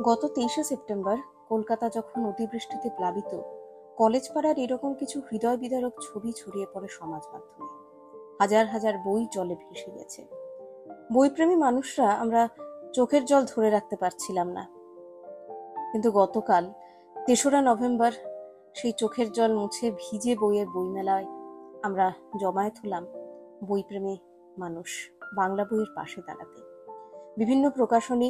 গত 23শে সেপ্টেম্বর কলকাতা যখন অতিবৃষ্টিতে প্লাবিত, কলেজ পাড়ার এরকম কিছু হৃদয় বিদারক ছবি ছড়িয়ে পড়ে সমাজ মাধ্যমে। হাজার হাজার বই জলে ভেসে গেছে। বইপ্রেমী মানুষরা আমরা চোখের জল ধরে রাখতে পারছিলাম না, কিন্তু গতকাল ৩রা নভেম্বর সেই চোখের জল মুছে ভিজে বইয়ের বইমেলায় আমরা জমায়েত হলাম বইপ্রেমী মানুষ বাংলা বইয়ের পাশে দাঁড়াতে। বিভিন্ন প্রকাশনী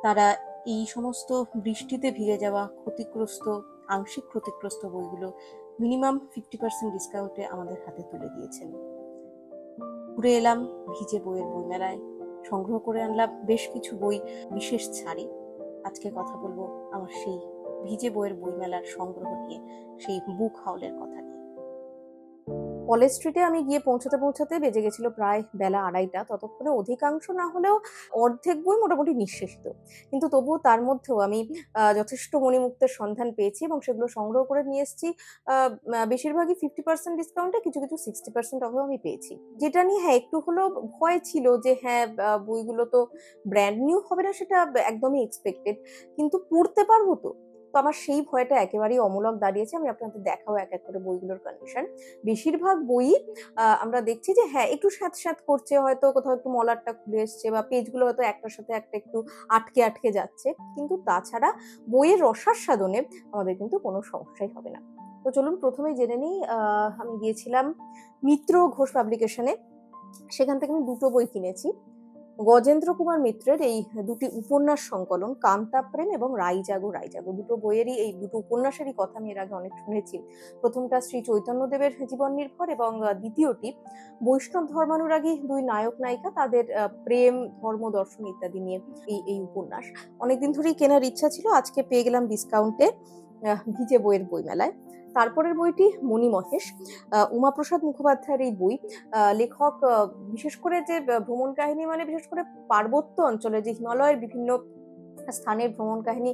তারা এই সমস্ত বৃষ্টিতে ভিজে যাওয়া ক্ষতিগ্রস্ত, আংশিক ক্ষতিগ্রস্ত বইগুলো মিনিমাম 50% ডিসকাউন্টে আমাদের হাতে তুলে দিয়েছেন। ঘুরে এলাম ভিজে বইয়ের বইমেলায়, সংগ্রহ করে আনলাম বেশ কিছু বই বিশেষ ছাড়ে। আজকে কথা বলবো আমার সেই ভিজে বইয়ের বইমেলার সংগ্রহ নিয়ে, সেই বুক হাউলের কথা নিয়ে। কলেজ স্ট্রিটে আমি গিয়ে পৌঁছাতে বেজে গেছিল প্রায় বেলা 2:30। ততক্ষণে অধিকাংশ না হলেও অর্ধেক বই মোটামুটি নিঃশেষিত, কিন্তু তবুও তার মধ্যেও আমি যথেষ্ট মণিমুক্তের সন্ধান পেয়েছি এবং সেগুলো সংগ্রহ করে নিয়ে এসেছি। বেশিরভাগই 50% ডিসকাউন্টে, কিছু কিছু 60% অফেও আমি পেয়েছি। যেটা নিয়ে একটু হলেও ভয় ছিল যে বইগুলো তো ব্র্যান্ড নিউ হবে না, সেটা একদমই এক্সপেক্টেড, কিন্তু পড়তে পারবো তো। তো আমার সেই ভয়টা একেবারেই অমূলক দাঁড়িয়েছে। আমি আপনাদের দেখাবো এক এক করে বইগুলোর কন্ডিশন। বেশিরভাগ বই আমরা দেখছি যে একটু স্যাঁত করছে, হয়তো কোথাও একটু মলাটটা খুলে এসছে বা পেজগুলো হয়তো একটার সাথে একটা একটু আটকে যাচ্ছে, কিন্তু তাছাড়া বইয়ের রসাস্বাদনে আমাদের কিন্তু কোনো সমস্যাই হবে না। তো চলুন প্রথমেই জেনে নিই। আমি গিয়েছিলাম মিত্র ঘোষ পাবলিকেশনে, সেখান থেকে আমি দুটো বই কিনেছি। গজেন্দ্র কুমার মিত্রের এই দুটি উপন্যাস সংকলন কান্তাপ্রেম এবং রাইজাগো, দুটো বইয়েরই, এই দুটো উপন্যাসেরই কথা আমি এর আগে অনেক শুনেছি। প্রথমটা শ্রী চৈতন্যদেবের জীবন নির্ভর এবং দ্বিতীয়টি বৈষ্ণব ধর্মানুরাগী দুই নায়ক নায়িকা, তাদের প্রেম, ধর্ম, দর্শন ইত্যাদি নিয়ে এই উপন্যাস। অনেকদিন ধরেই কেনার ইচ্ছা ছিল, আজকে পেয়ে গেলাম ডিসকাউন্টে ভিজে বইয়ের বইমেলায়। তারপরের বইটি মণিমহেশ, উমাপ্রসাদ মুখোপাধ্যায়ের এই বই। লেখক বিশেষ করে যে ভ্রমণ কাহিনী, মানে বিশেষ করে পার্বত্য অঞ্চলে যে হিমালয়ের বিভিন্ন স্থানের ভ্রমণ কাহিনী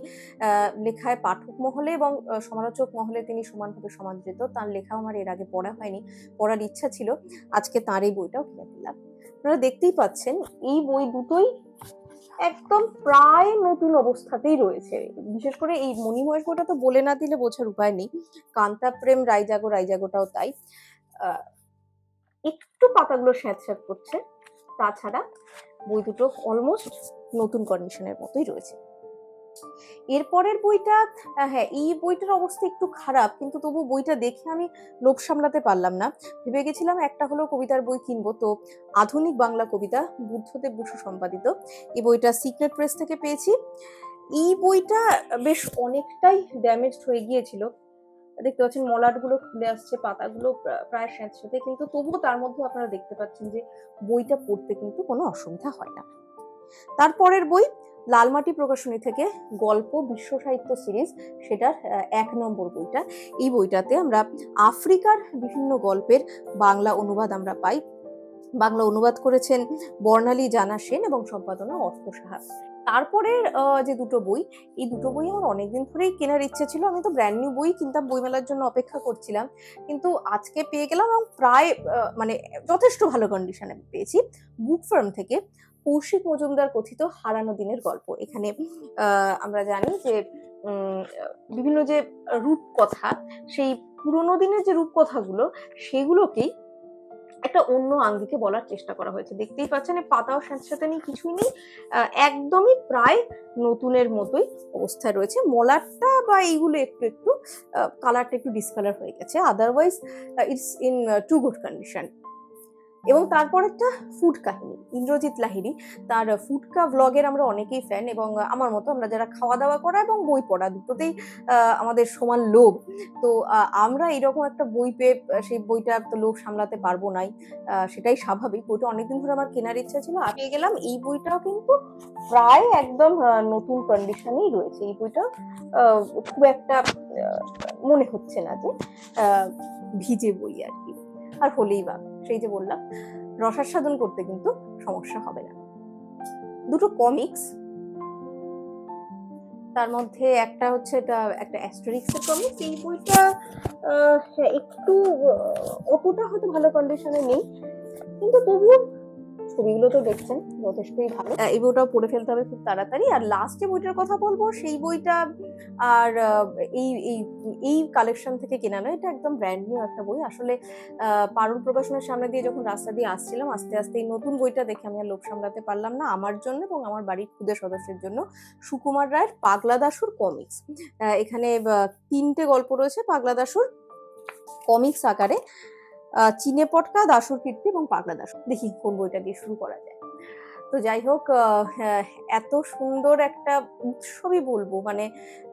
লেখায় পাঠক মহলে এবং সমালোচক মহলে তিনি সমানভাবে সমাদৃত। তার লেখা আমার এর আগে পড়া হয়নি, পড়ার ইচ্ছা ছিল, আজকে তার এই বইটাও কিনে ফেললাম। আপনারা দেখতেই পাচ্ছেন এই বই দুটোই একদম প্রায় নতুন অবস্থাতেই রয়েছে। বিশেষ করে এই মণিমহেশ বইটা তো বলে না দিলে বোঝার উপায় নেই, কান্তাপ্রেম রাইজাগোটাও তাই। একটু পাতাগুলো স্যাঁত করছে, তাছাড়া বই দুটো অলমোস্ট নতুন কন্ডিশনের মতোই রয়েছে। এরপরের বইটা, এই বইটার অবস্থা একটু খারাপ, কিন্তু তবু বইটা দেখে আমি লোভ সামলাতে পারলাম না। ভেবে গেছিলাম একটা হলো কবিতার বই কিনবো, তো আধুনিক বাংলা কবিতা বুদ্ধদেব বসু সম্পাদিত এই বইটা সিক্রেট প্রেস থেকে পেয়েছি। এই বইটা বেশ অনেকটাই ড্যামেজড হয়ে গিয়েছিল, দেখতে পাচ্ছেন মলাটগুলো খুলে আসছে, পাতাগুলো প্রায় স্যাঁতস্যাঁতে, কিন্তু তবুও তার মধ্যে আপনারা দেখতে পাচ্ছেন যে বইটা পড়তে কিন্তু কোনো অসুবিধা হয় না। তারপরের বই লালমাটি প্রকাশনী থেকে গল্প বিশ্ব সাহিত্য সিরিজ, সেটার 1 নম্বর বইটা। এই বইটাতে আমরা আফ্রিকার বিভিন্ন গল্পের বাংলা অনুবাদ আমরা পাই। বাংলা অনুবাদ করেছেন বর্ণালী জানা সেন এবং সম্পাদনা অর্ক সাহা। তারপরে যে দুটো বই, এই দুটো বই আমার অনেকদিন ধরেই কেনার ইচ্ছে ছিল। আমি তো ব্র্যান্ড নিউ বই কিনতাম, বইমেলার জন্য অপেক্ষা করছিলাম, কিন্তু আজকে পেয়ে গেলাম এবং প্রায় মানে যথেষ্ট ভালো কন্ডিশনে পেয়েছি। বুক ফার্ম থেকে কৌশিক মজুমদার কথিত হারানো দিনের গল্প। এখানে আমরা জানি যে বিভিন্ন যে রূপকথা, সেই পুরোনো দিনের যে রূপকথাগুলো, সেগুলোকেই একটা অন্য আঙ্গিকে বলার চেষ্টা করা হয়েছে। দেখতেই পাচ্ছেন পাতাও স্যাঁতস্যাঁতে নেই, কিছুই নেই, একদমই প্রায় নতুনের মতোই অবস্থায় রয়েছে। মলারটা বা এইগুলো একটু কালারটা একটু ডিসকালার হয়ে গেছে, otherwise it's in to good condition. এবং তারপর একটা ফুড কাহিনী, ইন্দ্রজিৎ লাহিড়ী, তার ফুডকা ব্লগের আমরা অনেকেই ফ্যান, এবং আমার মতো আমরা যারা খাওয়া দাওয়া করা এবং বই পড়া দুটোতেই আমাদের সমান লোভ। তো আমরা এরকম একটা বই পেয়ে সেই বইটা তো লোভ সামলাতে পারবো নাই, সেটাই স্বাভাবিক। বইটা অনেকদিন ধরে আমার কেনার ইচ্ছা ছিল, পেয়ে গেলাম। এই বইটাও কিন্তু প্রায় একদম নতুন কন্ডিশনেই রয়েছে। এই বইটা খুব একটা মনে হচ্ছে না যে ভিজে বই আর কি, আর হলেই বা সেই যে বললাম রসাস্বাদন করতে কিন্তু সমস্যা হবে না। দুটো কমিক্স, তার মধ্যে একটা হচ্ছে এটা একটা অ্যাস্টেরিক্সের কমিক্স। এই বইটা একটু অতটা হয়তো ভালো কন্ডিশনে নেই, কিন্তু তবুও ছবিগুলো তো দেখছেন যথেষ্টই ভালো। এই বইটাও পড়ে ফেলতে হবে খুব তাড়াতাড়ি। আর লাস্ট যে বইটার কথা বলবো সেই বইটা আর এই এই এই কালেকশন থেকে কেনা নয়, এটা একদম ব্র্যান্ড নিউ একটা বই। আসলে পারুল প্রকাশনের সামনে দিয়ে যখন রাস্তা দিয়ে আসছিলাম, আস্তে আস্তে এই নতুন বইটা দেখে আমি আর লোভ সামলাতে পারলাম না, আমার জন্য এবং আমার বাড়ির ক্ষুদে সদস্যের জন্য। সুকুমার রায়ের পাগলা দাশুর কমিক্স। এখানে 3টে গল্প রয়েছে পাগলা দাশুর কমিক্স আকারে। চিনে পটকা, দাশুর কীর্তি এবং পাগলা দাশু। দেখি কোন বইটা দিয়ে শুরু করা যায়। তো যাই হোক, হ্যাঁ, এত সুন্দর একটা উৎসবই বলবো, মানে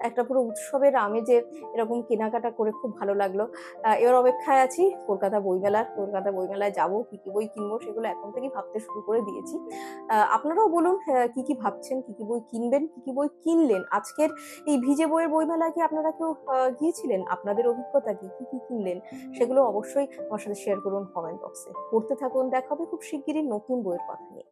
একটা পুরো উৎসবের আমেজে এরকম কেনাকাটা করে খুব ভালো লাগলো। এবার অপেক্ষায় আছি কলকাতা বইমেলার। কলকাতা বইমেলায় যাবো, কি কি বই কিনবো সেগুলো এখন থেকেই ভাবতে শুরু করে দিয়েছি। আপনারাও বলুন কি কি ভাবছেন, কি কি বই কিনবেন, কি কি বই কিনলেন আজকের এই ভিজে বইয়ের বইমেলায়? কি আপনারা কেউ গিয়েছিলেন? আপনাদের অভিজ্ঞতা কি, কি কি কিনলেন সেগুলো অবশ্যই আমার সাথে শেয়ার করুন কমেন্ট বক্সে। পড়তে থাকুন, দেখা হবে খুব শিগগিরই নতুন বইয়ের কথা নিয়ে।